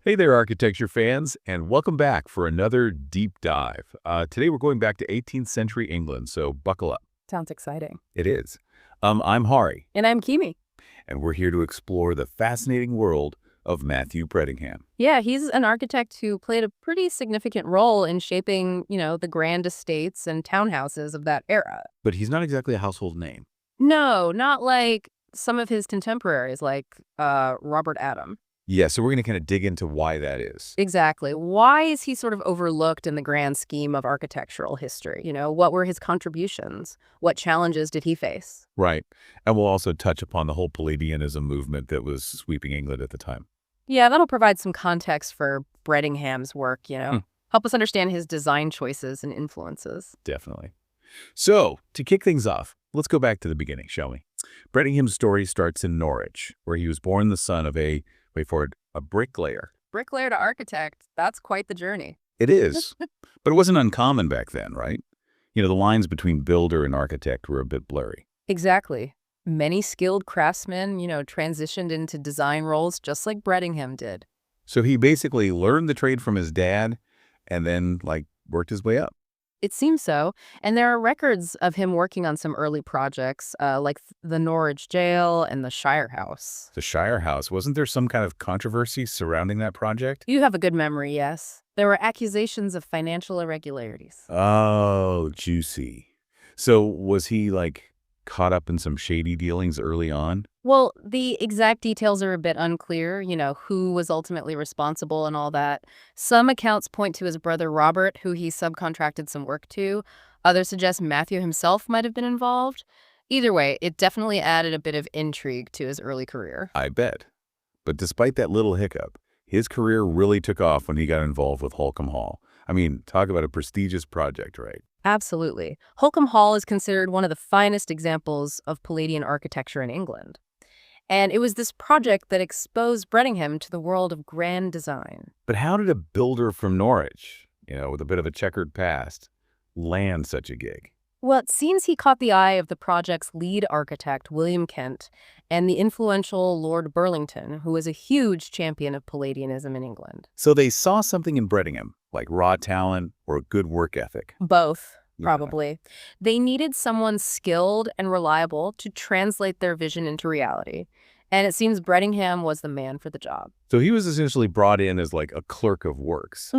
Hey there, architecture fans, and welcome back for another deep dive. Today we're going back to 18th century England, so buckle up. Sounds exciting. It is. I'm Hari, And I'm Kimi. and we're here to explore the fascinating world of Matthew Brettingham. Yeah, he's an architect who played a pretty significant role in shaping, the grand estates and townhouses of that era. But he's not exactly a household name. No, not like some of his contemporaries, like Robert Adam. Yeah, so we're going to kind of dig into why that is. Exactly. Why is he sort of overlooked in the grand scheme of architectural history? What were his contributions? What challenges did he face? Right. And we'll also touch upon the whole Palladianism movement that was sweeping England at the time. Yeah, that'll provide some context for Brettingham's work, Help us understand his design choices and influences. Definitely. So, to kick things off, let's go back to the beginning, shall we? Brettingham's story starts in Norwich, where he was born the son of a, wait for it, a bricklayer. Bricklayer to architect, that's quite the journey. It is. But it wasn't uncommon back then, right? The lines between builder and architect were a bit blurry. Exactly. Many skilled craftsmen, transitioned into design roles just like Brettingham did. So he basically learned the trade from his dad and then, worked his way up. It seems so. And there are records of him working on some early projects, like the Norwich Jail and the Shire House. The Shire House, wasn't there some kind of controversy surrounding that project? You have a good memory, yes. There were accusations of financial irregularities. Oh, juicy. So was he, caught up in some shady dealings early on? Well, the exact details are a bit unclear, who was ultimately responsible and all that. Some accounts point to his brother Robert, who he subcontracted some work to. Others suggest Matthew himself might have been involved. Either way, it definitely added a bit of intrigue to his early career. I bet. But despite that little hiccup, his career really took off when he got involved with Holkham Hall. I mean, talk about a prestigious project, right? Absolutely. Holkham Hall is considered one of the finest examples of Palladian architecture in England. And it was this project that exposed Brettingham to the world of grand design. But how did a builder from Norwich, with a bit of a checkered past, land such a gig? Well, it seems he caught the eye of the project's lead architect, William Kent, and the influential Lord Burlington, who was a huge champion of Palladianism in England. So they saw something in Brettingham, like raw talent or a good work ethic. Both, Yeah. probably. They needed someone skilled and reliable to translate their vision into reality. And it seems Brettingham was the man for the job. So he was essentially brought in as a clerk of works,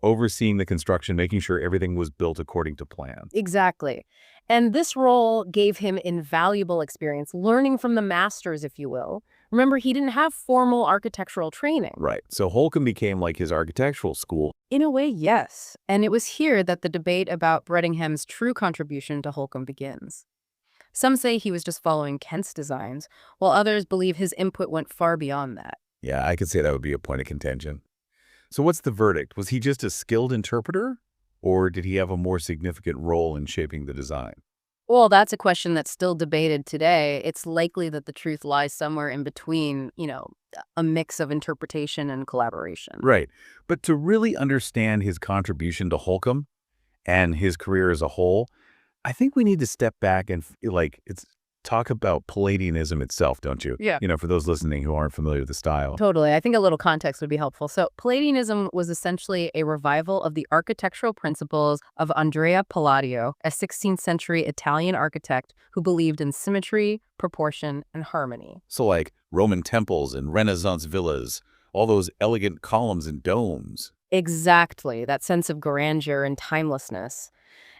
overseeing the construction, making sure everything was built according to plan. Exactly. And this role gave him invaluable experience, learning from the masters, if you will. Remember, he didn't have formal architectural training. Right. So Holkham became like his architectural school. In a way, yes. And it was here that the debate about Brettingham's true contribution to Holkham begins. Some say he was just following Kent's designs, while others believe his input went far beyond that. Yeah, I could say that would be a point of contention. So what's the verdict? Was he just a skilled interpreter, or did he have a more significant role in shaping the design? Well, that's a question that's still debated today. It's likely that the truth lies somewhere in between, a mix of interpretation and collaboration. Right. But to really understand his contribution to Holkham and his career as a whole, I think we need to step back and talk about Palladianism itself, don't you? Yeah. For those listening who aren't familiar with the style. Totally. I think a little context would be helpful. So Palladianism was essentially a revival of the architectural principles of Andrea Palladio, a 16th century Italian architect who believed in symmetry, proportion, and harmony. So Roman temples and Renaissance villas, all those elegant columns and domes. Exactly. That sense of grandeur and timelessness.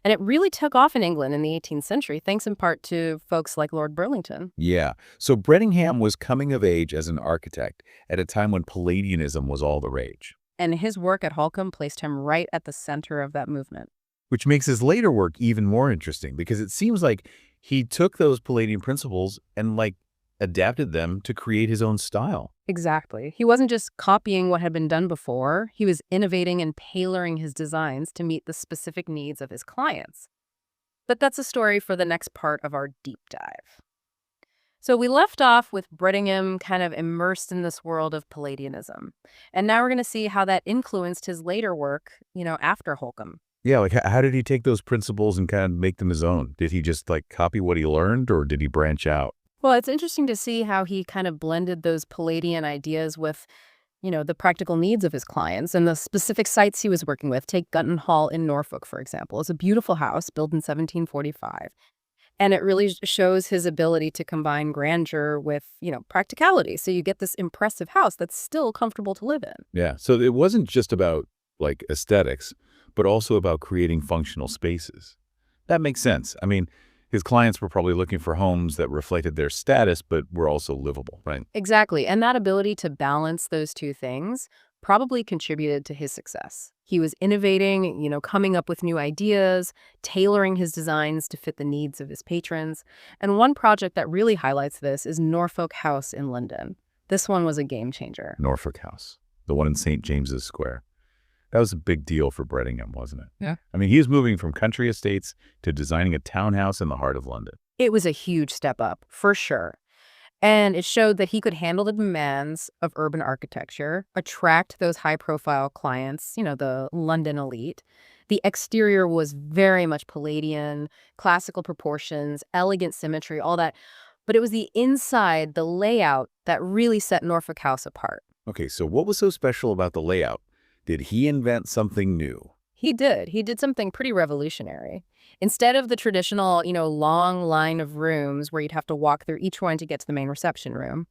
And it really took off in England in the 18th century, thanks in part to folks like Lord Burlington. Yeah. So Brettingham was coming of age as an architect at a time when Palladianism was all the rage. And his work at Holkham placed him right at the center of that movement. Which makes his later work even more interesting because it seems like he took those Palladian principles and adapted them to create his own style. Exactly. He wasn't just copying what had been done before. He was innovating and tailoring his designs to meet the specific needs of his clients. But that's a story for the next part of our deep dive. So we left off with Brettingham kind of immersed in this world of Palladianism. And now we're going to see how that influenced his later work, after Holkham. Yeah, how did he take those principles and kind of make them his own? Did he just copy what he learned, or did he branch out? Well, it's interesting to see how he kind of blended those Palladian ideas with the practical needs of his clients and the specific sites he was working with. Take Gunton Hall in Norfolk, for example. It's a beautiful house built in 1745. And it really shows his ability to combine grandeur with, practicality. So you get this impressive house that's still comfortable to live in. Yeah, so it wasn't just about, like, aesthetics, but also about creating functional spaces. That makes sense. I mean, his clients were probably looking for homes that reflected their status, but were also livable, right? Exactly. And that ability to balance those two things probably contributed to his success. He was innovating, coming up with new ideas, tailoring his designs to fit the needs of his patrons. And one project that really highlights this is Norfolk House in London. This one was a game changer. Norfolk House, the one in St. James's Square. That was a big deal for Brettingham, wasn't it? Yeah. I mean, he was moving from country estates to designing a townhouse in the heart of London. It was a huge step up, for sure. And it showed that he could handle the demands of urban architecture, attract those high-profile clients, the London elite. The exterior was very much Palladian, classical proportions, elegant symmetry, all that. But it was the inside, the layout, that really set Norfolk House apart. Okay, so what was so special about the layout? Did he invent something new? He did. He did something pretty revolutionary. Instead of the traditional, long line of rooms where you'd have to walk through each one to get to the main reception room,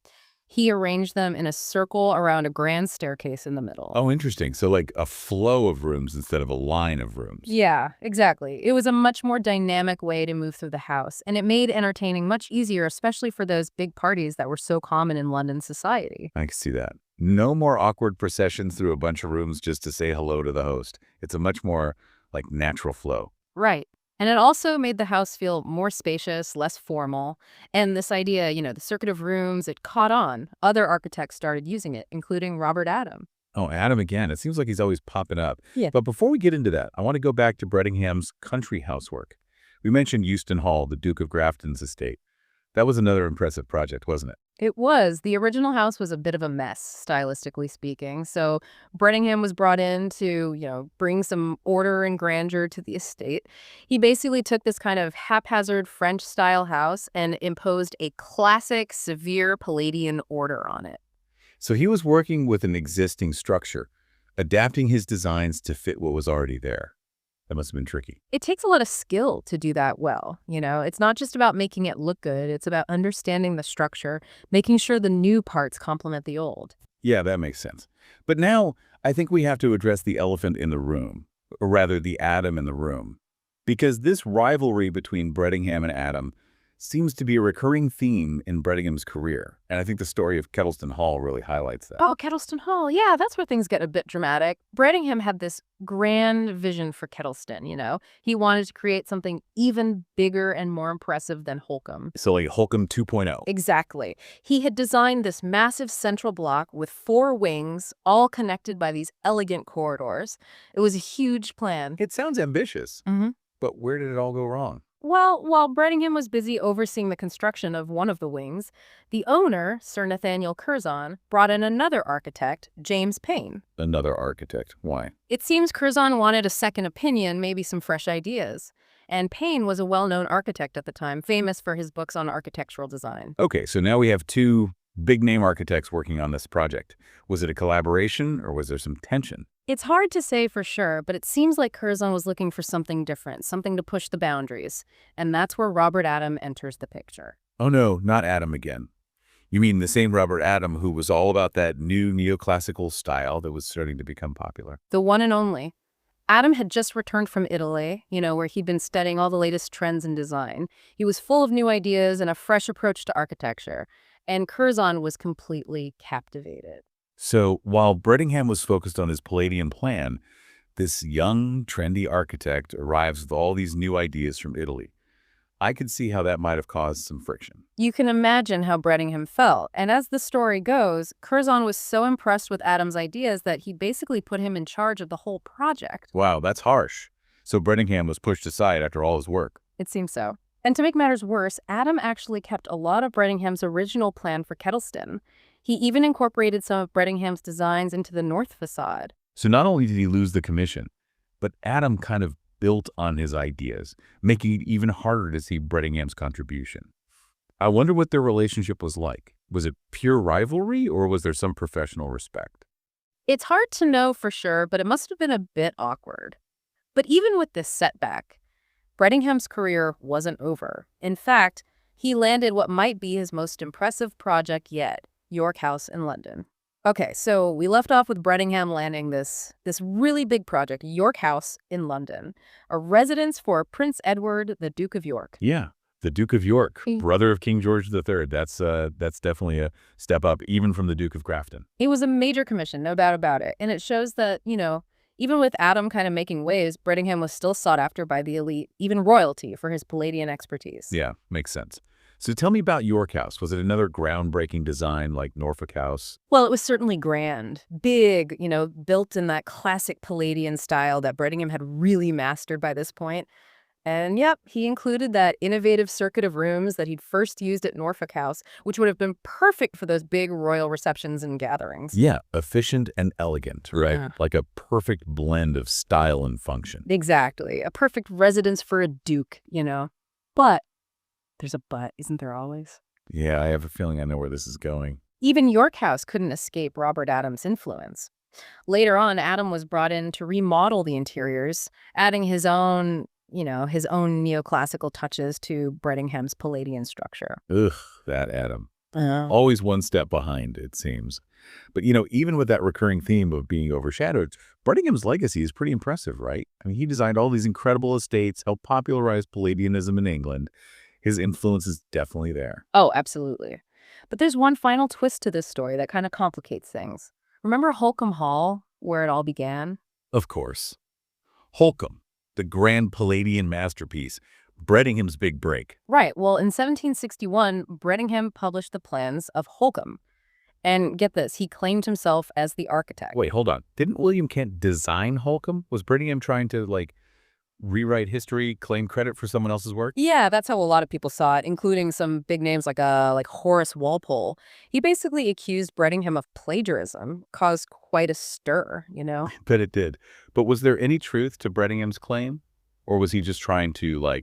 he arranged them in a circle around a grand staircase in the middle. Oh, interesting. So like a flow of rooms instead of a line of rooms. Yeah, exactly. It was a much more dynamic way to move through the house, and it made entertaining much easier, especially for those big parties that were so common in London society. I can see that. No more awkward processions through a bunch of rooms just to say hello to the host. It's a much more like natural flow. Right. And it also made the house feel more spacious, less formal. And this idea, the circuit of rooms, it caught on. Other architects started using it, including Robert Adam. Oh, Adam again. It seems like he's always popping up. Yeah. But before we get into that, I want to go back to Brettingham's country housework. We mentioned Euston Hall, the Duke of Grafton's estate. That was another impressive project, wasn't it? It was. The original house was a bit of a mess, stylistically speaking. So Brettingham was brought in to, bring some order and grandeur to the estate. He basically took this kind of haphazard French-style house and imposed a classic, severe Palladian order on it. So he was working with an existing structure, adapting his designs to fit what was already there. That must have been tricky. It takes a lot of skill to do that well. It's not just about making it look good. It's about understanding the structure, making sure the new parts complement the old. Yeah, that makes sense. But now I think we have to address the elephant in the room, or rather the Adam in the room. Because this rivalry between Brettingham and Adam seems to be a recurring theme in Brettingham's career. And I think the story of Kettleston Hall really highlights that. Oh, Kettleston Hall. Yeah, that's where things get a bit dramatic. Brettingham had this grand vision for Kettleston. He wanted to create something even bigger and more impressive than Holkham. So like Holkham 2.0. Exactly. He had designed this massive central block with 4 wings, all connected by these elegant corridors. It was a huge plan. It sounds ambitious, Mm-hmm. but where did it all go wrong? Well, while Brettingham was busy overseeing the construction of one of the wings, the owner, Sir Nathaniel Curzon, brought in another architect, James Paine. Another architect. Why? It seems Curzon wanted a second opinion, maybe some fresh ideas. And Paine was a well-known architect at the time, famous for his books on architectural design. Okay, so now we have 2 big-name architects working on this project. Was it a collaboration or was there some tension? It's hard to say for sure, but it seems like Curzon was looking for something different, something to push the boundaries. And that's where Robert Adam enters the picture. Oh no, not Adam again. You mean the same Robert Adam who was all about that new neoclassical style that was starting to become popular? The one and only. Adam had just returned from Italy, where he'd been studying all the latest trends in design. He was full of new ideas and a fresh approach to architecture. And Curzon was completely captivated. So while Brettingham was focused on his Palladian plan, this young, trendy architect arrives with all these new ideas from Italy. I could see how that might have caused some friction. You can imagine how Brettingham felt. And as the story goes, Curzon was so impressed with Adam's ideas that he basically put him in charge of the whole project. Wow, that's harsh. So Brettingham was pushed aside after all his work. It seems so. And to make matters worse, Adam actually kept a lot of Brettingham's original plan for Kettleston. He even incorporated some of Brettingham's designs into the north facade. So not only did he lose the commission, but Adam kind of built on his ideas, making it even harder to see Brettingham's contribution. I wonder what their relationship was like. Was it pure rivalry or was there some professional respect? It's hard to know for sure, but it must have been a bit awkward. But even with this setback, Brettingham's career wasn't over. In fact, he landed what might be his most impressive project yet, York House in London. Okay, so we left off with Brettingham landing this really big project, York House in London, a residence for Prince Edward, the Duke of York. Yeah, the Duke of York, Mm. brother of King George III. That's definitely a step up, even from the Duke of Grafton. It was a major commission, no doubt about it. And it shows that, even with Adam kind of making waves, Brettingham was still sought after by the elite, even royalty, for his Palladian expertise. Yeah, makes sense. So tell me about York House. Was it another groundbreaking design like Norfolk House? Well, it was certainly grand, big, built in that classic Palladian style that Brettingham had really mastered by this point. And yep, he included that innovative circuit of rooms that he'd first used at Norfolk House, which would have been perfect for those big royal receptions and gatherings. Yeah, efficient and elegant, right? Yeah. Like a perfect blend of style and function. Exactly. A perfect residence for a duke. But there's a but, isn't there always? Yeah, I have a feeling I know where this is going. Even York House couldn't escape Robert Adams' influence. Later on, Adam was brought in to remodel the interiors, adding his own neoclassical touches to Brettingham's Palladian structure. Ugh, that Adam. Oh. Always one step behind, it seems. But, even with that recurring theme of being overshadowed, Brettingham's legacy is pretty impressive, right? I mean, he designed all these incredible estates, helped popularize Palladianism in England. His influence is definitely there. Oh, absolutely. But there's one final twist to this story that kind of complicates things. Remember Holkham Hall, where it all began? Of course. Holkham, the grand Palladian masterpiece, Brettingham's big break. Right. Well, in 1761, Brettingham published the plans of Holkham. And get this, he claimed himself as the architect. Wait, hold on. Didn't William Kent design Holkham? Was Brettingham trying to, rewrite history, claim credit for someone else's work? Yeah, that's how a lot of people saw it, including some big names like Horace Walpole. He basically accused Brettingham of plagiarism, caused quite a stir. Bet it did. But was there any truth to Brettingham's claim? Or was he just trying to,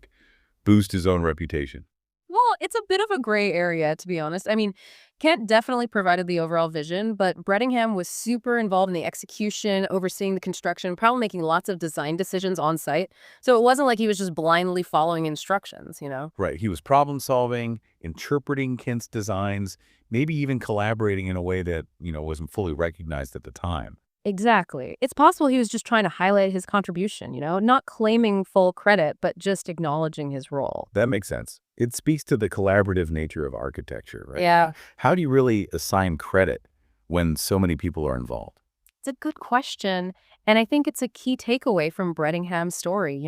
boost his own reputation? Well, it's a bit of a gray area, to be honest. I mean, Kent definitely provided the overall vision, but Brettingham was super involved in the execution, overseeing the construction, probably making lots of design decisions on site. So it wasn't like he was just blindly following instructions. Right. He was problem solving, interpreting Kent's designs, maybe even collaborating in a way that, wasn't fully recognized at the time. Exactly. It's possible he was just trying to highlight his contribution, not claiming full credit, but just acknowledging his role. That makes sense. It speaks to the collaborative nature of architecture, right? Yeah. How do you really assign credit when so many people are involved? It's a good question. And I think it's a key takeaway from Brettingham's story.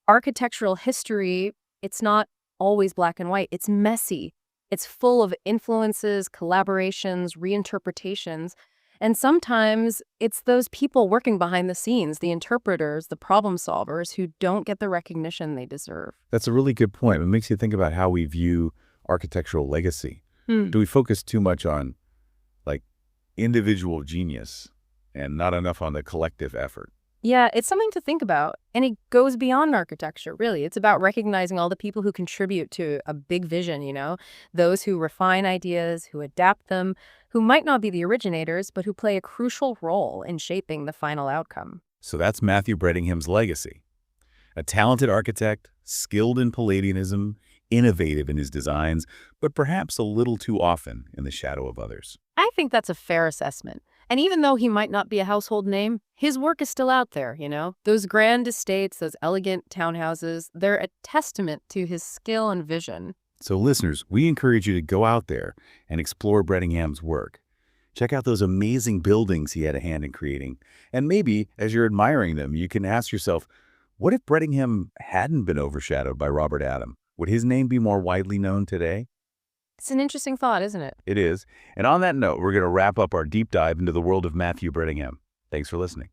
Architectural history, it's not always black and white. It's messy. It's full of influences, collaborations, reinterpretations. And sometimes it's those people working behind the scenes, the interpreters, the problem solvers, who don't get the recognition they deserve. That's a really good point. It makes you think about how we view architectural legacy. Do we focus too much on, individual genius and not enough on the collective effort? Yeah, it's something to think about. And it goes beyond architecture, really. It's about recognizing all the people who contribute to a big vision, those who refine ideas, who adapt them, who might not be the originators, but who play a crucial role in shaping the final outcome. So that's Matthew Brettingham's legacy. A talented architect, skilled in Palladianism, innovative in his designs, but perhaps a little too often in the shadow of others. I think that's a fair assessment. And even though he might not be a household name, his work is still out there, Those grand estates, those elegant townhouses, they're a testament to his skill and vision. So listeners, we encourage you to go out there and explore Brettingham's work. Check out those amazing buildings he had a hand in creating. And maybe, as you're admiring them, you can ask yourself, what if Brettingham hadn't been overshadowed by Robert Adam? Would his name be more widely known today? It's an interesting thought, isn't it? It is. And on that note, we're going to wrap up our deep dive into the world of Matthew Brettingham. Thanks for listening.